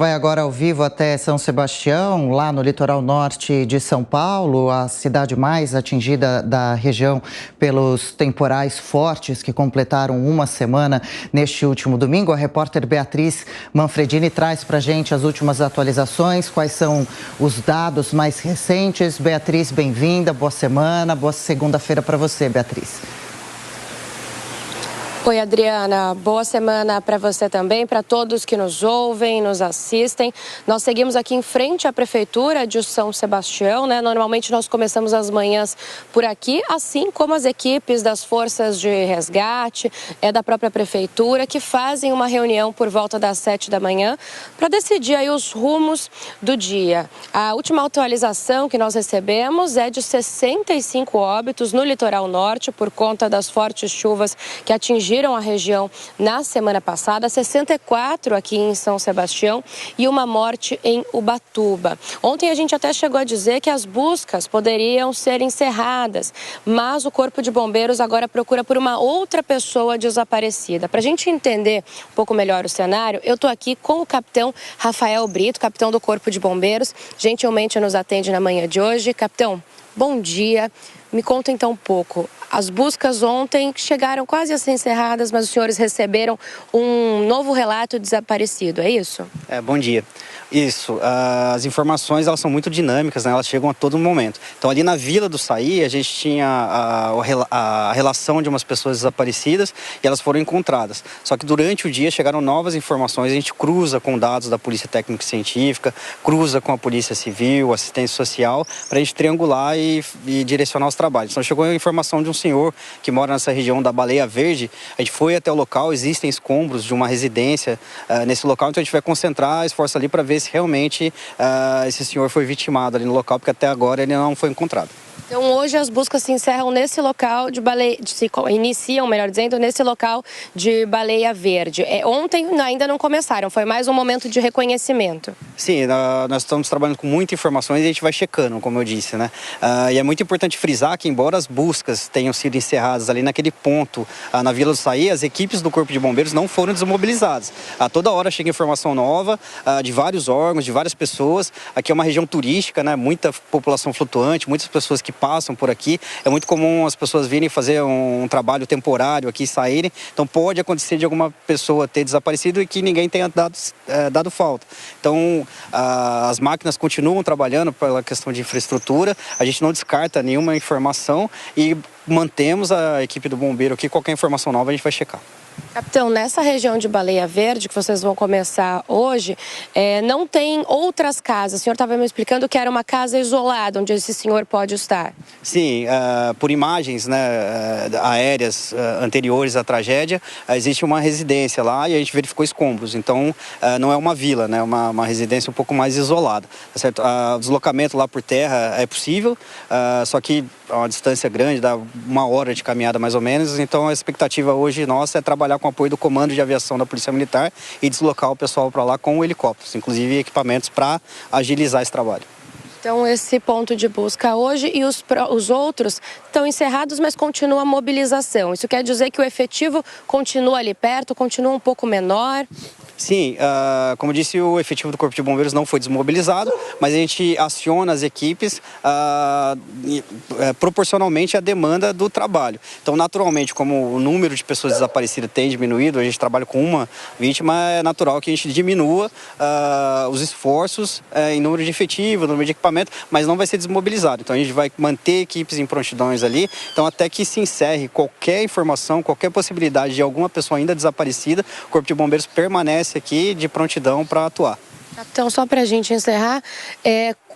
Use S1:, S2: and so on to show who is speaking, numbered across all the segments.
S1: Vai agora ao vivo até São Sebastião, lá no litoral norte de São Paulo, a cidade mais atingida da região pelos temporais fortes que completaram uma semana neste último domingo. A repórter Beatriz Manfredini traz para a gente as últimas atualizações, quais são os dados mais recentes. Beatriz, bem-vinda, boa semana, boa segunda-feira para você, Beatriz.
S2: Oi, Adriana. Boa semana para você também, para todos que nos ouvem, nos assistem. Nós seguimos aqui em frente à Prefeitura de São Sebastião, né? Normalmente nós começamos as manhãs por aqui, assim como as equipes das forças de resgate, da própria Prefeitura, que fazem uma reunião por volta das 7 da manhã para decidir aí os rumos do dia. A última atualização que nós recebemos é de 65 óbitos no litoral norte por conta das fortes chuvas que atingiram a região na semana passada, 64 aqui em São Sebastião e uma morte em Ubatuba. Ontem a gente até chegou a dizer que as buscas poderiam ser encerradas, mas o Corpo de Bombeiros agora procura por uma outra pessoa desaparecida. Para a gente entender um pouco melhor o cenário, eu estou aqui com o capitão Rafael Brito, capitão do Corpo de Bombeiros, gentilmente nos atende na manhã de hoje. Capitão, bom dia. Me conta então um pouco. As buscas ontem chegaram quase a ser encerradas, mas os senhores receberam um novo relato de desaparecido, é isso?
S3: Bom dia. Isso, as informações elas são muito dinâmicas, né? Elas chegam a todo momento. Então ali na Vila do Saí a gente tinha a relação de umas pessoas desaparecidas e elas foram encontradas. Só que durante o dia chegaram novas informações, a gente cruza com dados da Polícia Técnico Científica, cruza com a Polícia Civil, Assistência Social, para a gente triangular e direcionar os trabalhos. Então chegou a informação de um senhor que mora nessa região da Baleia Verde, a gente foi até o local, existem escombros de uma residência nesse local, então a gente vai concentrar esforço ali para ver se realmente esse senhor foi vitimado ali no local, porque até agora ele não foi encontrado.
S2: Então hoje as buscas se encerram nesse local de Baleia, iniciam, melhor dizendo, nesse local de Baleia Verde. Ontem ainda não começaram, foi mais um momento de reconhecimento.
S3: Sim, nós estamos trabalhando com muitas informações e a gente vai checando, como eu disse, né? E é muito importante frisar que, embora as buscas tenham sido encerradas ali naquele ponto, na Vila do Saí, as equipes do Corpo de Bombeiros não foram desmobilizadas. Toda hora chega informação nova de vários órgãos, de várias pessoas. Aqui é uma região turística, né? Muita população flutuante, muitas pessoas que passam por aqui. É muito comum as pessoas virem fazer um trabalho temporário aqui e saírem. Então pode acontecer de alguma pessoa ter desaparecido e que ninguém tenha dado falta. Então as máquinas continuam trabalhando pela questão de infraestrutura. A gente não descarta nenhuma informação e mantemos a equipe do bombeiro aqui. Qualquer informação nova a gente vai checar.
S2: Capitão, nessa região de Baleia Verde, que vocês vão começar hoje, não tem outras casas. O senhor estava me explicando que era uma casa isolada, onde esse senhor pode estar.
S3: Sim, por imagens, né, aéreas anteriores à tragédia, existe uma residência lá e a gente verificou escombros. Então, não é uma vila, né, uma residência um pouco mais isolada. Tá certo? O deslocamento lá por terra é possível, só que a uma distância grande, dá 1 hora de caminhada mais ou menos. Então, a expectativa hoje nossa é trabalhar com apoio do Comando de Aviação da Polícia Militar e deslocar o pessoal para lá com helicópteros, inclusive equipamentos para agilizar esse trabalho.
S2: Então, esse ponto de busca hoje e os outros estão encerrados, mas continua a mobilização. Isso quer dizer que o efetivo continua ali perto, continua um pouco menor?
S3: Sim, como disse, o efetivo do Corpo de Bombeiros não foi desmobilizado, mas a gente aciona as equipes proporcionalmente à demanda do trabalho. Então, naturalmente, como o número de pessoas desaparecidas tem diminuído, a gente trabalha com uma vítima, é natural que a gente diminua os esforços em número de efetivo, número de equipamento, mas não vai ser desmobilizado. Então, a gente vai manter equipes em prontidões ali, então até que se encerre qualquer informação, qualquer possibilidade de alguma pessoa ainda desaparecida, o Corpo de Bombeiros permanece aqui de prontidão para atuar.
S2: Então, só para a gente encerrar,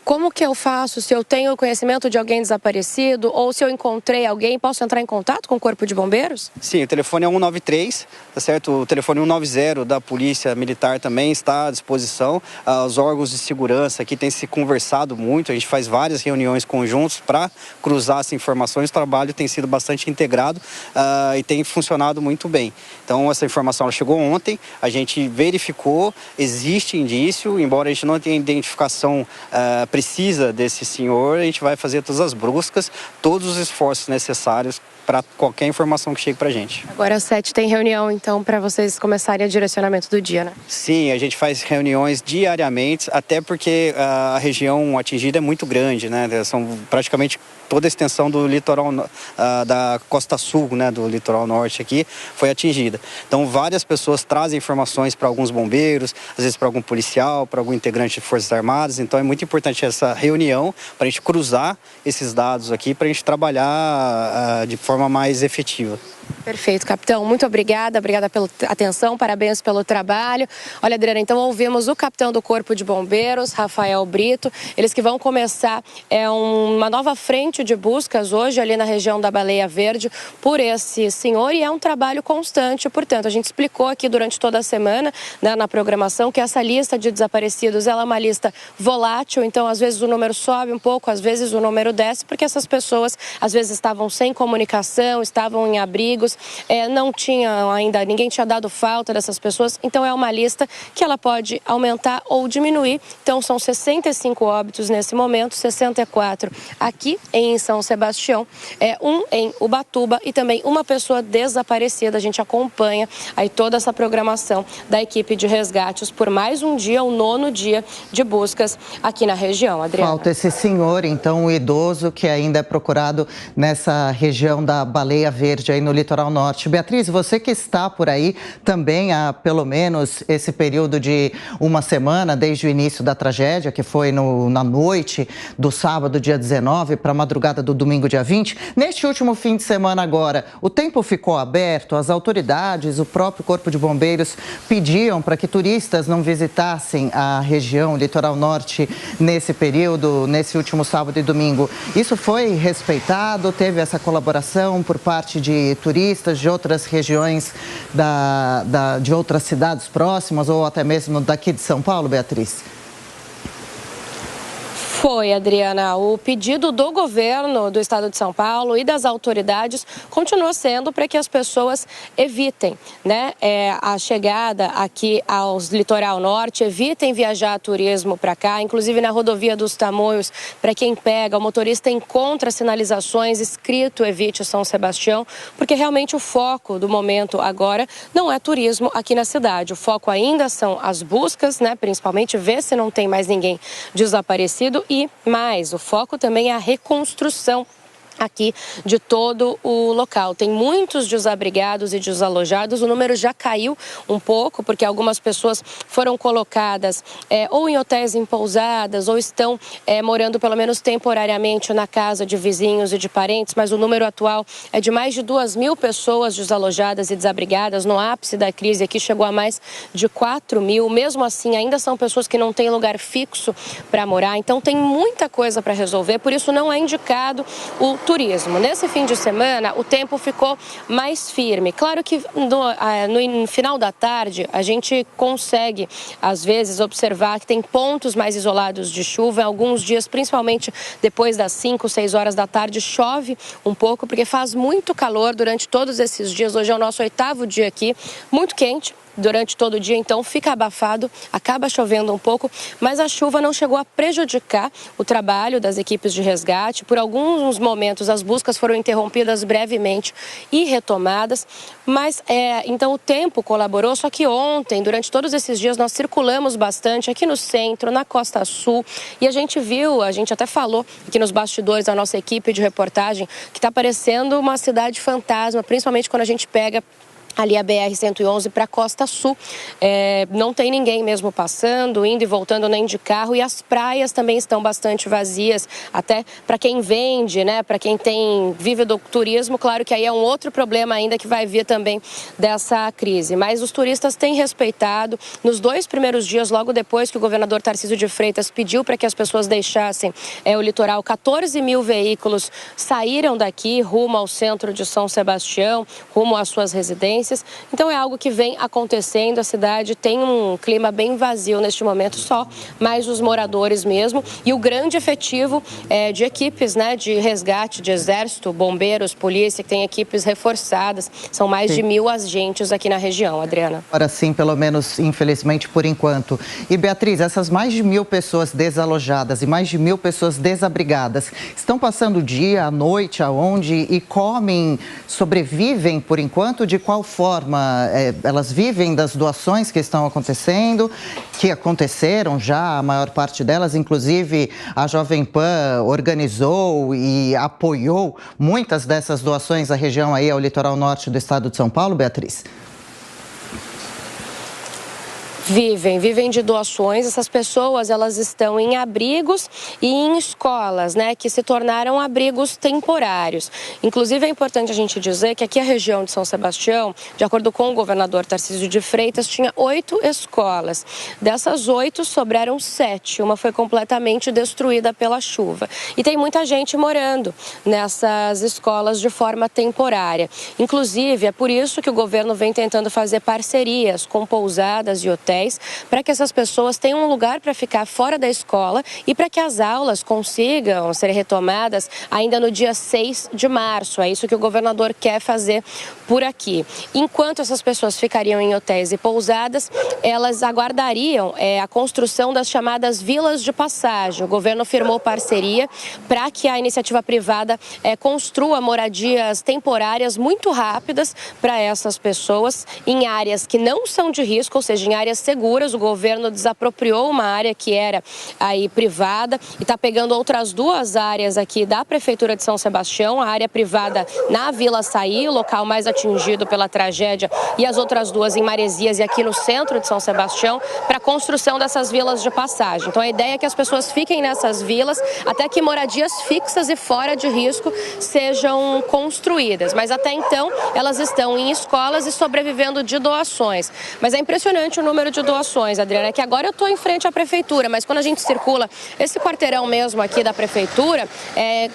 S2: como que eu faço se eu tenho conhecimento de alguém desaparecido ou se eu encontrei alguém, posso entrar em contato com o Corpo de Bombeiros?
S3: Sim, o telefone é 193, tá certo? O telefone 190 da Polícia Militar também está à disposição. Os órgãos de segurança aqui têm se conversado muito, a gente faz várias reuniões conjuntos para cruzar essas informações. O trabalho tem sido bastante integrado e tem funcionado muito bem. Então, essa informação ela chegou ontem, a gente verificou, existe indício, embora a gente não tenha identificação precisa desse senhor, a gente vai fazer todas as buscas, todos os esforços necessários para qualquer informação que chegue para a gente.
S2: Agora às 7 tem reunião, então, para vocês começarem o direcionamento do dia, né?
S3: Sim, a gente faz reuniões diariamente, até porque a região atingida é muito grande, né? São praticamente toda a extensão do litoral, da costa sul, né, do litoral norte aqui, foi atingida. Então, várias pessoas trazem informações para alguns bombeiros, às vezes para algum policial, para algum integrante de Forças Armadas. Então, é muito importante essa reunião para a gente cruzar esses dados aqui, para a gente trabalhar de forma mais efetiva.
S2: Perfeito, capitão. Muito obrigada pela atenção, parabéns pelo trabalho. Olha, Adriana, então ouvimos o capitão do Corpo de Bombeiros, Rafael Brito, eles que vão começar uma nova frente de buscas hoje ali na região da Baleia Verde por esse senhor, e é um trabalho constante. Portanto, a gente explicou aqui durante toda a semana, né, na programação, que essa lista de desaparecidos ela é uma lista volátil, então às vezes o número sobe um pouco, às vezes o número desce, porque essas pessoas às vezes estavam sem comunicação, estavam em abrigos, não tinha ainda, ninguém tinha dado falta dessas pessoas, então é uma lista que ela pode aumentar ou diminuir. Então são 65 óbitos nesse momento, 64 aqui em São Sebastião, um em Ubatuba e também uma pessoa desaparecida. A gente acompanha aí toda essa programação da equipe de resgates por mais um dia, o 9º dia de buscas aqui na região, Adriana.
S1: Falta esse senhor, então, o idoso que ainda é procurado nessa região da Baleia Verde, aí no litoral norte. Beatriz, você que está por aí também há pelo menos esse período de uma semana, desde o início da tragédia, que foi na noite do sábado, dia 19, para a madrugada do domingo, dia 20. Neste último fim de semana agora, o tempo ficou aberto, as autoridades, o próprio Corpo de Bombeiros pediam para que turistas não visitassem a região, o litoral norte, nesse período, nesse último sábado e domingo. Isso foi respeitado? Teve essa colaboração por parte de turistas de outras regiões de outras cidades próximas ou até mesmo daqui de São Paulo, Beatriz?
S2: Foi, Adriana. O pedido do governo do estado de São Paulo e das autoridades continua sendo para que as pessoas evitem, né, a chegada aqui ao litoral norte, evitem viajar a turismo para cá, inclusive na rodovia dos Tamoios, para quem pega, o motorista encontra sinalizações escrito Evite São Sebastião, porque realmente o foco do momento agora não é turismo aqui na cidade. O foco ainda são as buscas, né, principalmente ver se não tem mais ninguém desaparecido. E mais, o foco também é a reconstrução aqui de todo o local. Tem muitos desabrigados e desalojados, o número já caiu um pouco, porque algumas pessoas foram colocadas ou em hotéis em pousadas, ou estão morando pelo menos temporariamente na casa de vizinhos e de parentes, mas o número atual é de mais de 2.000 pessoas desalojadas e desabrigadas. No ápice da crise aqui chegou a mais de 4.000, mesmo assim ainda são pessoas que não têm lugar fixo para morar, então tem muita coisa para resolver, por isso não é indicado o turismo. Nesse fim de semana, o tempo ficou mais firme. Claro que no final da tarde, a gente consegue, às vezes, observar que tem pontos mais isolados de chuva. Em alguns dias, principalmente depois das 5, 6 horas da tarde, chove um pouco, porque faz muito calor durante todos esses dias. Hoje é o nosso 8º dia aqui, muito quente durante todo o dia, então fica abafado, acaba chovendo um pouco, mas a chuva não chegou a prejudicar o trabalho das equipes de resgate. Por alguns momentos as buscas foram interrompidas brevemente e retomadas, mas então o tempo colaborou. Só que ontem, durante todos esses dias, nós circulamos bastante aqui no centro, na Costa Sul, e a gente viu, a gente até falou aqui nos bastidores da nossa equipe de reportagem, que está parecendo uma cidade fantasma, principalmente quando a gente pega ali a BR-111 para a Costa Sul. Não tem ninguém mesmo passando, indo e voltando nem de carro, e as praias também estão bastante vazias, até para quem vende, né, para quem vive do turismo. Claro que aí é um outro problema ainda que vai vir também dessa crise, mas os turistas têm respeitado. Nos 2 primeiros dias, logo depois que o governador Tarcísio de Freitas pediu para que as pessoas deixassem o litoral, 14.000 veículos saíram daqui rumo ao centro de São Sebastião, rumo às suas residências. ocorrências. Então é algo que vem acontecendo, a cidade tem um clima bem vazio neste momento, só mais os moradores mesmo. E o grande efetivo de equipes, né, de resgate, de exército, bombeiros, polícia, que tem equipes reforçadas. São mais de 1.000 agentes aqui na região, Adriana.
S1: Agora sim, pelo menos, infelizmente, por enquanto. E, Beatriz, essas mais de 1.000 pessoas desalojadas e mais de 1.000 pessoas desabrigadas estão passando o dia, a noite, aonde e comem, sobrevivem por enquanto? De qual forma? Elas vivem das doações que estão acontecendo, que aconteceram já, a maior parte delas, inclusive a Jovem Pan organizou e apoiou muitas dessas doações à região aí, ao litoral norte do estado de São Paulo, Beatriz?
S2: Vivem de doações. Essas pessoas, elas estão em abrigos e em escolas, né, que se tornaram abrigos temporários. Inclusive, é importante a gente dizer que aqui a região de São Sebastião, de acordo com o governador Tarcísio de Freitas, tinha 8 escolas. Dessas 8, sobraram 7. Uma foi completamente destruída pela chuva. E tem muita gente morando nessas escolas de forma temporária. Inclusive, é por isso que o governo vem tentando fazer parcerias com pousadas e hotéis, para que essas pessoas tenham um lugar para ficar fora da escola e para que as aulas consigam ser retomadas ainda no dia 6 de março. É isso que o governador quer fazer por aqui. Enquanto essas pessoas ficariam em hotéis e pousadas, elas aguardariam a construção das chamadas vilas de passagem. O governo firmou parceria para que a iniciativa privada construa moradias temporárias muito rápidas para essas pessoas em áreas que não são de risco, ou seja, em áreas seguras. O governo desapropriou uma área que era aí privada e está pegando outras 2 áreas aqui da Prefeitura de São Sebastião, a área privada na Vila Saí, o local mais atingido pela tragédia, e as outras 2 em Maresias e aqui no centro de São Sebastião, para a construção dessas vilas de passagem. Então a ideia é que as pessoas fiquem nessas vilas até que moradias fixas e fora de risco sejam construídas. Mas até então elas estão em escolas e sobrevivendo de doações. Mas é impressionante o número de doações, Adriana, é que agora eu estou em frente à prefeitura, mas quando a gente circula esse quarteirão mesmo aqui da prefeitura,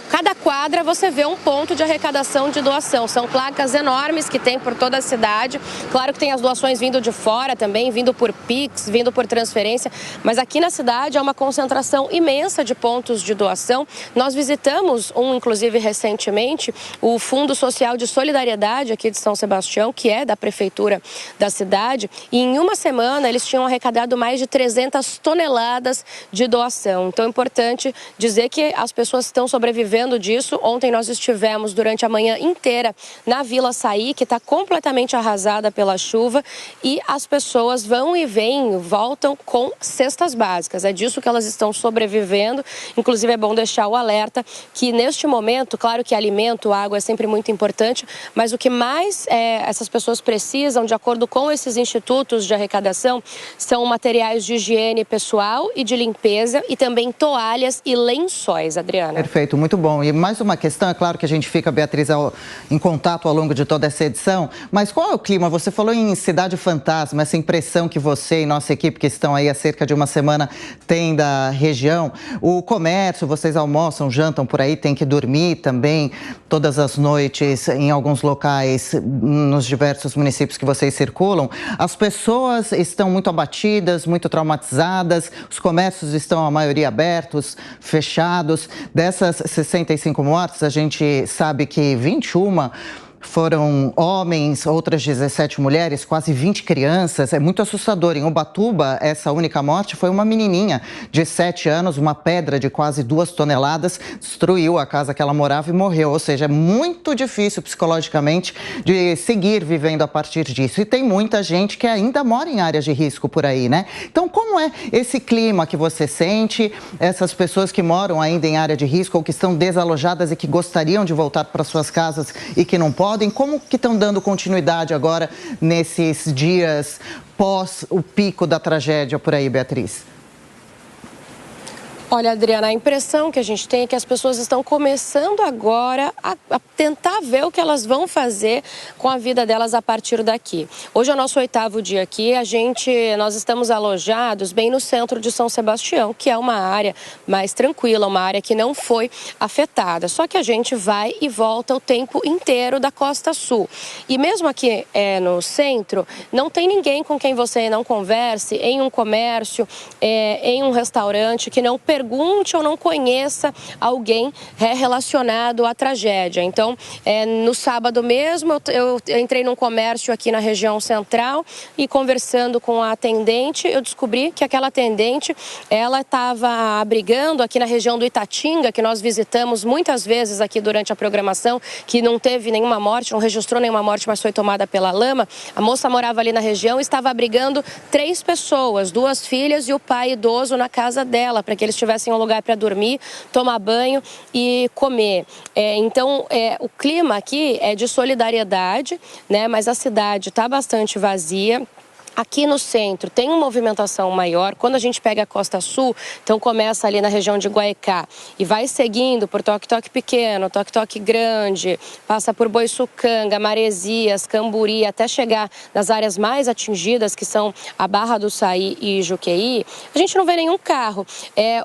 S2: cada quadra você vê um ponto de arrecadação de doação. São placas enormes que tem por toda a cidade. Claro que tem as doações vindo de fora também, vindo por Pix, vindo por transferência, mas aqui na cidade há uma concentração imensa de pontos de doação. Nós visitamos inclusive recentemente, o Fundo Social de Solidariedade aqui de São Sebastião, que é da prefeitura da cidade, e em uma semana eles tinham arrecadado mais de 300 toneladas de doação. Então é importante dizer que as pessoas estão sobrevivendo disso. Ontem nós estivemos durante a manhã inteira na Vila Saí, que está completamente arrasada pela chuva, e as pessoas vão e vêm, voltam com cestas básicas. É disso que elas estão sobrevivendo. Inclusive é bom deixar o alerta que neste momento, claro que alimento, água é sempre muito importante, mas o que mais essas pessoas precisam, de acordo com esses institutos de arrecadação, são materiais de higiene pessoal e de limpeza e também toalhas e lençóis, Adriana.
S1: Perfeito, muito bom. E mais uma questão, é claro que a gente fica, Beatriz, em contato ao longo de toda essa edição, mas qual é o clima? Você falou em cidade fantasma, essa impressão que você e nossa equipe, que estão aí há cerca de uma semana, tem da região. O comércio, vocês almoçam, jantam por aí, tem que dormir também todas as noites em alguns locais, nos diversos municípios que vocês circulam. As pessoas estão muito abatidas, muito traumatizadas, os comércios estão, a maioria, abertos, fechados. Dessas 65 mortes, a gente sabe que 21 foram homens, outras 17 mulheres, quase 20 crianças. É muito assustador. Em Ubatuba, essa única morte foi uma menininha de 7 anos, uma pedra de quase 2 toneladas, destruiu a casa que ela morava e morreu. Ou seja, é muito difícil psicologicamente de seguir vivendo a partir disso. E tem muita gente que ainda mora em áreas de risco por aí, né? Então, como é esse clima que você sente? Essas pessoas que moram ainda em área de risco ou que estão desalojadas e que gostariam de voltar para suas casas e que não podem, como que estão dando continuidade agora nesses dias pós o pico da tragédia por aí, Beatriz?
S2: Olha, Adriana, a impressão que a gente tem é que as pessoas estão começando agora a tentar ver o que elas vão fazer com a vida delas a partir daqui. Hoje é o nosso 8º dia aqui, nós estamos alojados bem no centro de São Sebastião, que é uma área mais tranquila, uma área que não foi afetada. Só que a gente vai e volta o tempo inteiro da Costa Sul. E mesmo aqui no centro, não tem ninguém com quem você não converse em um comércio, em um restaurante, que não pergunte ou não conheça alguém relacionado à tragédia. Então, no sábado mesmo, eu entrei num comércio aqui na região central e conversando com a atendente, eu descobri que aquela atendente, ela estava abrigando aqui na região do Itatinga, que nós visitamos muitas vezes aqui durante a programação, que não teve nenhuma morte, não registrou nenhuma morte, mas foi tomada pela lama. A moça morava ali na região e estava abrigando 3 pessoas, 2 filhas e o pai idoso na casa dela, para que eles tivessem um lugar para dormir, tomar banho e comer. Então, o clima aqui é de solidariedade, né? Mas a cidade está bastante vazia. Aqui no centro tem uma movimentação maior. Quando a gente pega a Costa Sul, então começa ali na região de Guaicá e vai seguindo por Toque-Toque Pequeno, Toque-Toque Grande, passa por Boiçucanga, Maresias, Camburi, até chegar nas áreas mais atingidas, que são a Barra do Saí e Juqueí, a gente não vê nenhum carro.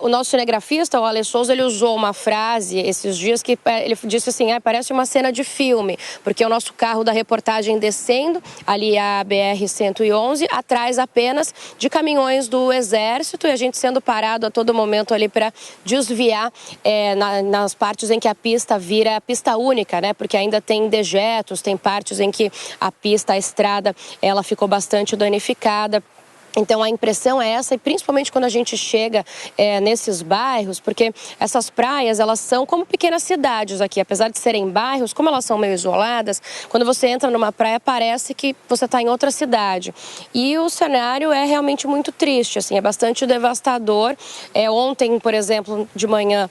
S2: O nosso cinegrafista, o Ale Souza, ele usou uma frase esses dias que ele disse assim, parece uma cena de filme, porque o nosso carro da reportagem descendo, ali a BR-111, atrás apenas de caminhões do Exército e a gente sendo parado a todo momento ali para desviar nas partes em que a pista vira pista única, né? Porque ainda tem dejetos, tem partes em que a pista, a estrada, ela ficou bastante danificada. Então, a impressão é essa, e principalmente quando a gente chega nesses bairros, porque essas praias, elas são como pequenas cidades aqui, apesar de serem bairros, como elas são meio isoladas, quando você entra numa praia, parece que você está em outra cidade. E o cenário é realmente muito triste, assim, é bastante devastador. Ontem, por exemplo, de manhã,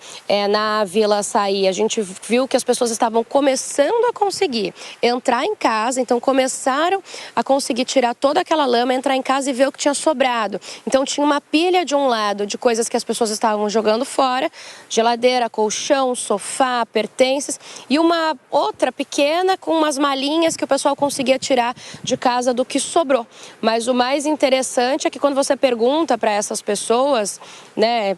S2: na Vila Açaí, a gente viu que as pessoas estavam começando a conseguir entrar em casa, então começaram a conseguir tirar toda aquela lama, entrar em casa e ver o que tinha sobrado. Então tinha uma pilha de um lado de coisas que as pessoas estavam jogando fora, geladeira, colchão, sofá, pertences, e uma outra pequena com umas malinhas que o pessoal conseguia tirar de casa do que sobrou. Mas o mais interessante é que quando você pergunta para essas pessoas, né,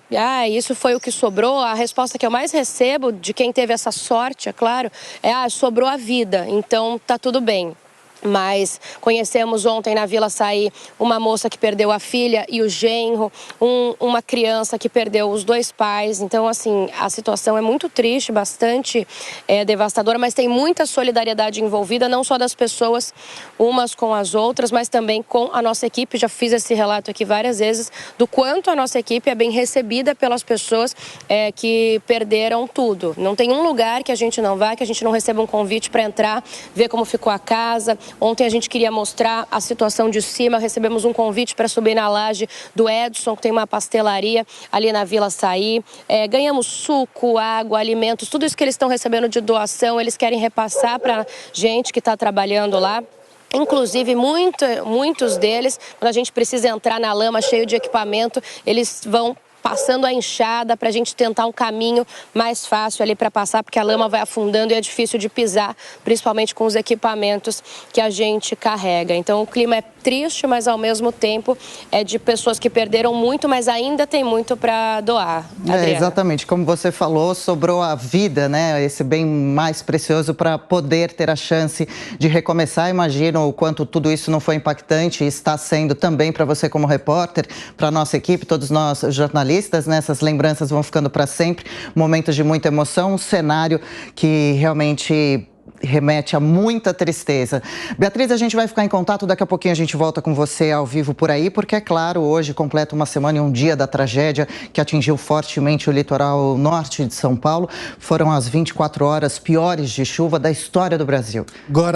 S2: isso foi o que sobrou, a resposta que eu mais recebo de quem teve essa sorte, é claro, sobrou a vida, então tá tudo bem. Mas conhecemos ontem na Vila Açaí uma moça que perdeu a filha e o genro, uma criança que perdeu os 2 pais. Então, assim, a situação é muito triste, bastante devastadora, mas tem muita solidariedade envolvida, não só das pessoas umas com as outras, mas também com a nossa equipe. Já fiz esse relato aqui várias vezes do quanto a nossa equipe é bem recebida pelas pessoas que perderam tudo. Não tem um lugar que a gente não vá, que a gente não receba um convite para entrar, ver como ficou a casa. Ontem a gente queria mostrar a situação de cima, recebemos um convite para subir na laje do Edson, que tem uma pastelaria ali na Vila Açaí. Ganhamos suco, água, alimentos, tudo isso que eles estão recebendo de doação, eles querem repassar para gente que está trabalhando lá. Inclusive, muitos deles, quando a gente precisa entrar na lama cheio de equipamento, eles vão passando a enxada para a gente tentar um caminho mais fácil ali para passar, porque a lama vai afundando e é difícil de pisar, principalmente com os equipamentos que a gente carrega. Então o clima é triste, mas ao mesmo tempo é de pessoas que perderam muito, mas ainda tem muito para doar.
S1: Exatamente, como você falou, sobrou a vida, né? Esse bem mais precioso para poder ter a chance de recomeçar. Imagino o quanto tudo isso não foi impactante e está sendo também para você como repórter, para a nossa equipe, todos nós jornalistas. Essas lembranças vão ficando para sempre, momentos de muita emoção, um cenário que realmente remete a muita tristeza. Beatriz, a gente vai ficar em contato, daqui a pouquinho a gente volta com você ao vivo por aí, porque é claro, hoje completa uma semana e um dia da tragédia que atingiu fortemente o litoral norte de São Paulo. Foram as 24 horas piores de chuva da história do Brasil.
S4: Agora